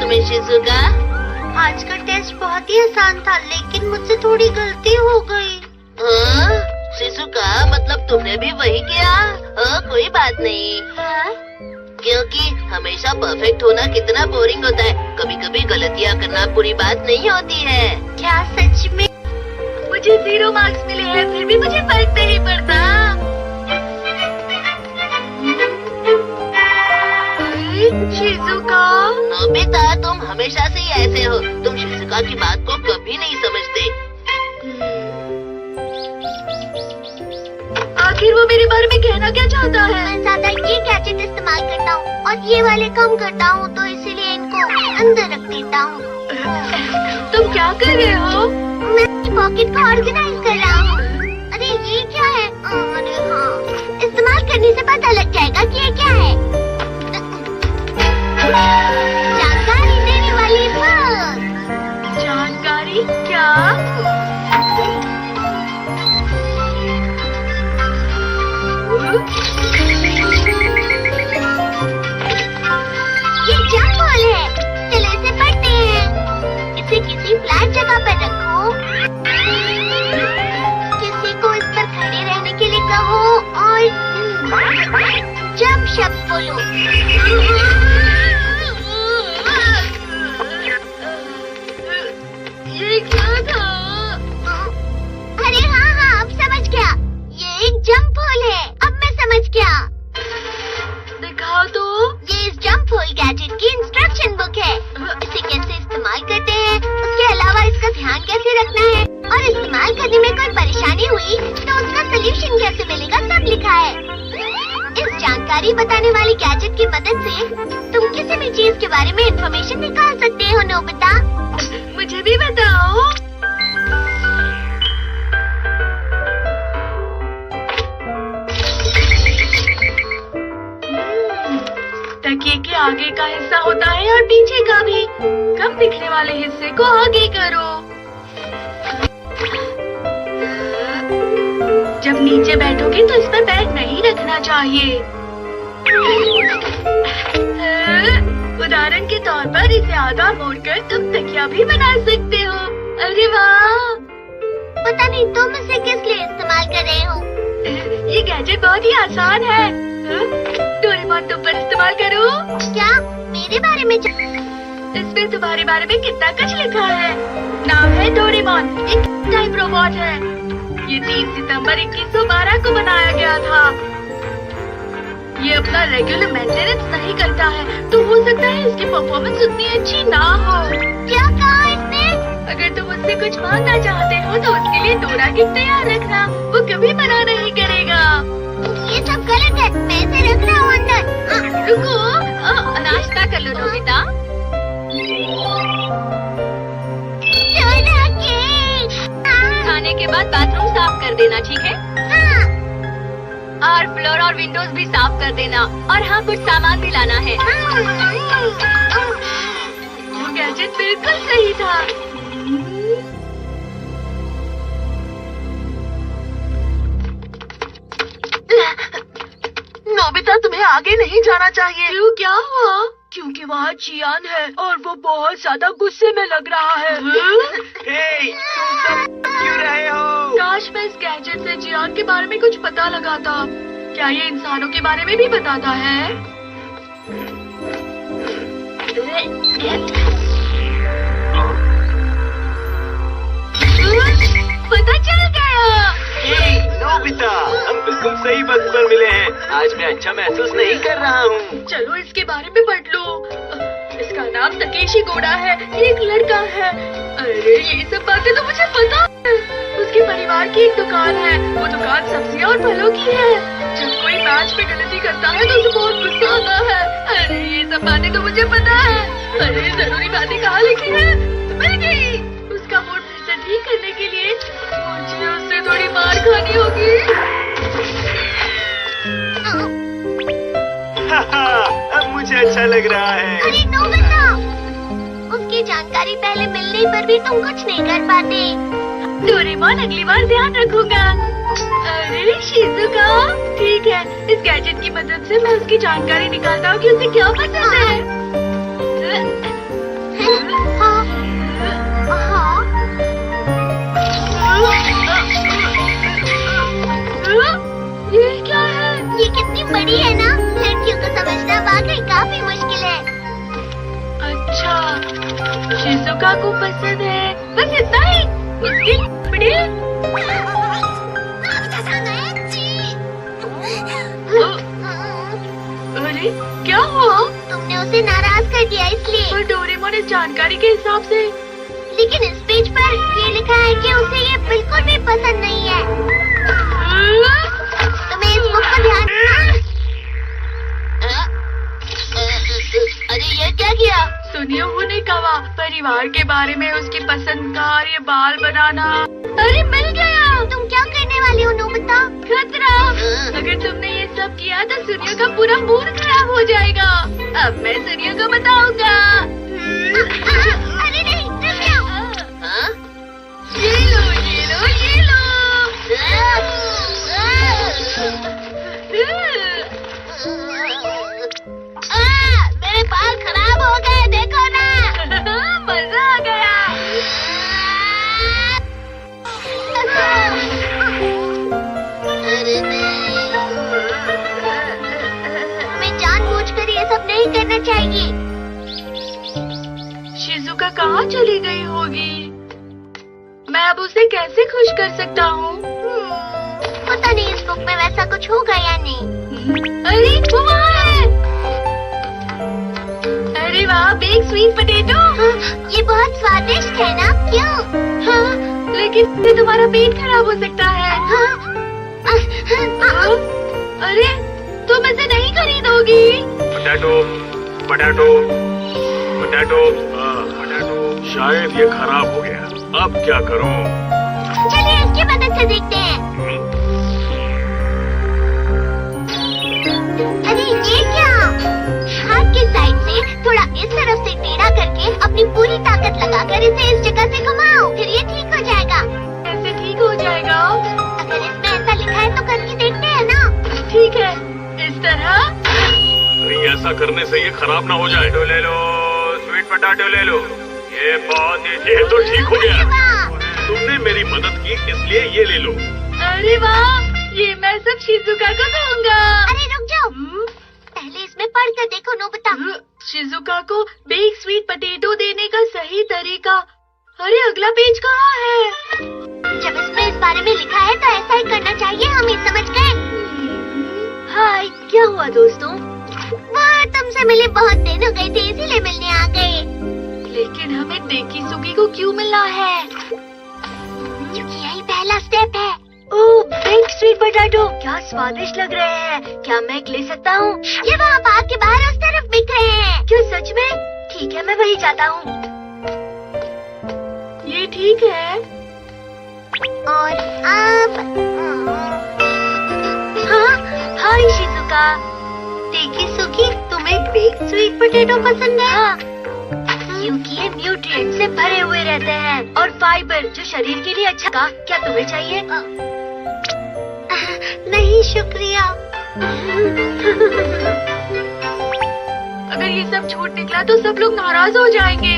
तुम्हें शिजुका? आज का टेस्ट बहुत ही आसान था, लेकिन मुझसे थोड़ी गलती हो गई। हाँ? शिजुका, मतलब तुमने भी वही किया? कोई बात नहीं। क्योंकि हमेशा परफेक्ट होना कितना बोरिंग होता है। कभी कभी गलतियाँ करना बुरी बात नहीं होती है। क्या सच में? मुझे 0 मार्क्स मिले हैं, फिर भी मुझे फर्क नहीं पड़ता। शिजुका, नोबिता, तुम हमेशा से ही ऐसे हो। तुम शिजुका की बात को कभी नहीं समझते। आखिर वो मेरे बारे में कहना क्या चाहता है? मैं ज्यादा ये गैजेट इस्तेमाल करता हूँ और ये वाले कम करता हूँ, तो इसीलिए इनको अंदर रख देता हूँ। तुम क्या कर रहे हो? मैं पॉकेट को ऑर्गेनाइज कर रहा हूँ। अरे ये क्या है? अरे हाँ, इस्तेमाल करने से पता लग जाएगा कि ये क्या है। जानकारी देने वाली बुक। जानकारी क्या? ये जंप बॉल है। चलो इसे पढ़ते हैं। इसे किसी फ्लैट जगह पर रखो। किसी को इस पर खड़े रहने के लिए कहो और जंप शब्द बोलो। ये क्या था? अरे हाँ, अब समझ गया। ये एक जंप बॉल है। अब मैं समझ गया। दिखाओ तो। ये इस जंप बॉल गैजेट की इंस्ट्रक्शन बुक है। इसे कैसे इस्तेमाल करते हैं, उसके अलावा इसका ध्यान कैसे रखना है और इस्तेमाल करने में कोई परेशानी हुई तो उसका सलूशन कैसे मिलेगा, सब लिखा है। इस जानकारी बताने वाली गैजेट की मदद से तुम किसी भी चीज के बारे में इंफॉर्मेशन निकाल सकते हो। नोबिता, मुझे भी बताओ। तकिए के आगे का हिस्सा होता है और पीछे का भी। कम दिखने वाले हिस्से को आगे करो। जब नीचे बैठोगे तो इस पर पैर नहीं रखना चाहिए। उदाहरण के तौर पर इसे आधा मोड़कर तुम तकिया भी बना सकते हो। अरे वाह! पता नहीं तुम इसे किस लिए इस्तेमाल कर रहे हो। ये गैजेट बहुत ही आसान है। डोरेमोन, तुम पर इस्तेमाल करो। क्या मेरे बारे में? इसमें तुम्हारे बारे में कितना कुछ लिखा है। नाम है डोरेमोन, एक टाइप रोबोट है। ये 3 सितंबर 2112 को बनाया गया था। ये अपना रेगुलर मेंटेनेंस नहीं करता है, तो हो सकता है इसकी परफॉर्मेंस उतनी अच्छी ना हो। क्या कहा इसने? अगर तुम उससे कुछ मांगना चाहते हो तो उसके लिए डोरा गिफ्ट तैयार रखना। वो कभी मना नहीं करेगा। ये सब गलत है। मैं इसे रख रहा हूँ अंदर। रुको, नाश्ता कर लो नोबिता। Dora cake. खाने के बाद बाथरूम साफ कर देना, ठीक है? हाँ। और फ्लोर और विंडोज भी साफ कर देना। और हाँ, कुछ सामान भी लाना है। वो गैजेट बिल्कुल सही था। नोबिता, तुम्हें आगे नहीं जाना चाहिए। क्यों, क्या हुआ? क्योंकि वहाँ चियान है और वो बहुत ज्यादा गुस्से में लग रहा है। हे, तुम सब क्यों रहे हो? काश मैं इस गैजेट से चियान के बारे में कुछ पता लगाता। क्या ये इंसानों के बारे में भी बताता है? पता चल गया। हे, नोबिता, हम बिल्कुल सही वक्त पर मिले हैं। आज मैं अच्छा महसूस नहीं कर रहा हूँ। चलो इसके बारे में पढ़ लो। इसका नाम तकेशी गोडा है। ये एक लड़का है। अरे ये सब बातें तो मुझे पता है। उसके परिवार की एक दुकान है। वो दुकान सब्जियां और फलों की है। जब कोई मैच में गलती करता है तो उसे बहुत गुस्सा आता है। अरे ये सब बातें तो मुझे पता है। अरे जरूरी बातें कहाँ लिखी है? मिल गई। उसका मूड फिर से ठीक करने के लिए मुझे उससे थोड़ी मार खानी होगी। अब मुझे अच्छा लग रहा है। अरे नोबिता, उसकी जानकारी पहले मिलने पर भी तुम कुछ नहीं कर पाते। डोरेमोन, अगली बार ध्यान रखूंगा। अरे शिजुका, ठीक है। इस गैजेट की मदद से मैं उसकी जानकारी निकालता हूँ कि उसे क्या पसंद है। शिजुका को पसंद है, बस इतना ही। उसके कपड़े अरे क्या हुआ? तुमने उसे नाराज कर दिया इसलिए। पर डोरेमोन इस जानकारी के हिसाब से लेकिन इस पेज पर ये लिखा है कि उसे ये बिल्कुल भी पसंद नहीं है। तुम्हें इस बुक पर ध्यान अरे ये क्या किया? सुनियो ने कहा परिवार के बारे में उसकी पसंद का ये बाल बनाना। अरे मिल गया। तुम क्या करने वाली हो नोबिता? खतरा। अगर तुमने ये सब किया तो सुनियो का पूरा मूड खराब हो जाएगा। अब मैं सुनियो को बताऊंगा। अरे नहीं, रुक जाओ। हाँ? ये लो ये लो ये लो। मेरे बाल खराब हो गए, देखो ना। मजा आ गया। अरे नहीं। हमें जानबूझकर ये सब नहीं करना चाहिए। शिजुका कहाँ चली गई होगी? मैं अब उसे कैसे खुश कर सकता हूँ? पता नहीं इस बुक में वैसा कुछ होगा या नहीं। अरे वो वहाँ है। अरे वाह, बेक स्वीट पोटैटो। ये बहुत स्वादिष्ट है ना? क्यों? हाँ, लेकिन इससे तुम्हारा पेट खराब हो सकता है। अरे तुम इसे नहीं खरीदोगी? पोटैटो पोटैटो पोटैटो पोटैटो, शायद ये खराब हो गया। अब क्या करूं? चलिए इसकी मदद से देखते हैं। अरे ये क्या? हाथ की साइड से थोड़ा इस तरफ से टेढ़ा करके अपनी पूरी ताकत लगाकर इसे इस जगह से घुमाओ, फिर ये ठीक हो जाएगा। कैसे ठीक हो जाएगा? अगर इसमें ऐसा लिखा है तो करके देखते हैं ना। ठीक है, इस तरह। कहीं ऐसा करने से ये खराब ना हो जाए। तो ले लो, स्वीट पोटैटो ले लो। ये बहुत ये तो ठीक हो गया। तुमने मेरी मदद की इसलिए ये ले लो। अरे वाह, ये मैं सब शिजुका को दूंगा। अरे रुक जाओ, पहले इसमें पढ़ कर देखो नोबिता। शिजुका को बेक स्वीट पोटैटो देने का सही तरीका। अरे अगला पेज कहाँ है? जब इसमें इस बारे में लिखा है तो ऐसा ही करना चाहिए, हम ये समझ गए। हाय, क्या हुआ दोस्तों? वाह, तुमसे मिले बहुत दिन हो गए थे इसीलिए मिलने आ गए। लेकिन हमें डेकिसुगी को क्यों मिलना है? क्योंकि यही पहला स्टेप है। ओह, बेक स्वीट पोटैटो क्या स्वादिष्ट लग रहे हैं। क्या मैं एक ले सकता हूँ? ये वहाँ बाग के बाहर उस तरफ बिक रहे हैं। क्यों सच में? ठीक है, मैं वही जाता हूँ। ये ठीक है। और अब हाँ, हाय शिजुका। डेकिसुगी, तुम्हें बेक स्वीट पोटैटो पसंद है? हाँ, क्योंकि ये न्यूट्रिएंट से भरे हुए रहते हैं और फाइबर जो शरीर के लिए अच्छा का। क्या तुम्हें चाहिए? नहीं शुक्रिया। अगर ये सब झूठ निकला तो सब लोग नाराज हो जाएंगे।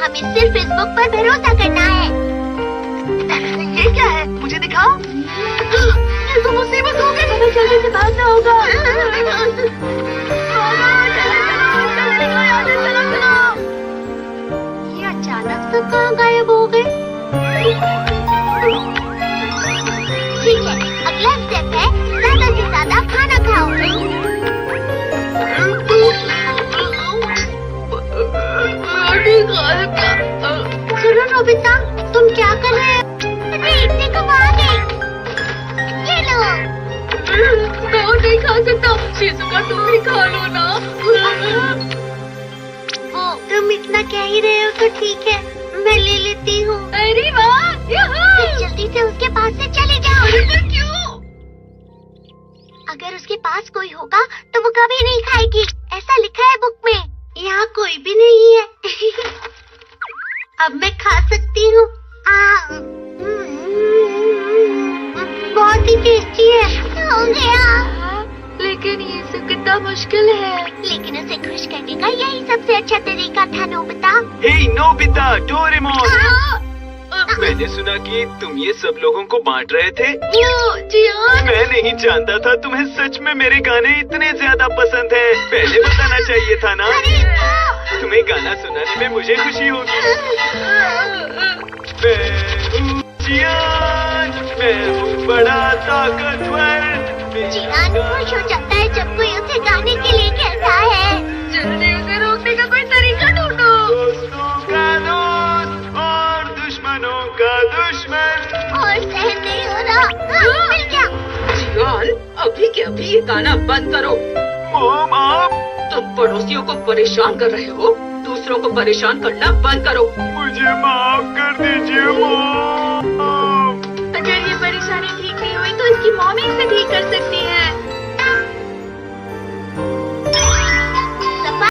हमें सिर्फ इस बुक पर भरोसा करना है। ये क्या है? मुझे दिखाओ। ये तो मुसीबत हो गई। हमें जल्दी से भागना होगा। ये अचानक सब कहाँ गायब हो गए? ठीक है, अगला स्टेप है ज्यादा से ज्यादा खाना खाओ। सुनो नोबिता, तुम क्या कर रहे हो? देखो वो आ गई। ये लो। मैं और नहीं खा सकता। शिजुका, तुम भी खा लो ना। वो तुम इतना कह ही रहे हो तो ठीक है, मैं ले लेती हूँ। अरे वाह, फिर जल्दी से उसके पास से चले जाओ। क्यों? अगर उसके पास कोई होगा तो वो कभी नहीं खाएगी, ऐसा लिखा है बुक में। यहाँ कोई भी नहीं है। अब मैं खा सकती हूँ। बहुत ही टेस्टी है। हो गया। लेकिन ये सब कितना मुश्किल है। लेकिन उसे खुश करने का यही सबसे अच्छा तरीका था नोबिता। हे नोबिता, डोरेमोन, मैंने सुना कि तुम ये सब लोगों को बांट रहे थे। जियान, मैं नहीं जानता था तुम्हें सच में मेरे गाने इतने ज्यादा पसंद हैं। पहले बताना चाहिए था ना। अरे तुम्हें गाना सुनाने में मुझे खुशी होगी। मैं हूँ जियान, मैं हूँ बड़ा ताकतवर। जियान खुश हो जाता है जब कोई उसे गाने के लिए कहता है। जल्दी उसे रोकने का कोई तरीका ढूंढो। दोस्तों का दोस्त और दुश्मनों का दुश्मन। और सहन नहीं हो रहा। मिल गया। जियान, अभी के अभी ये गाना बंद करो। मॉम, आप तुम पड़ोसियों को परेशान कर रहे हो, दूसरों को परेशान करना बंद करो। मुझे माफ कर दीजिए मॉम।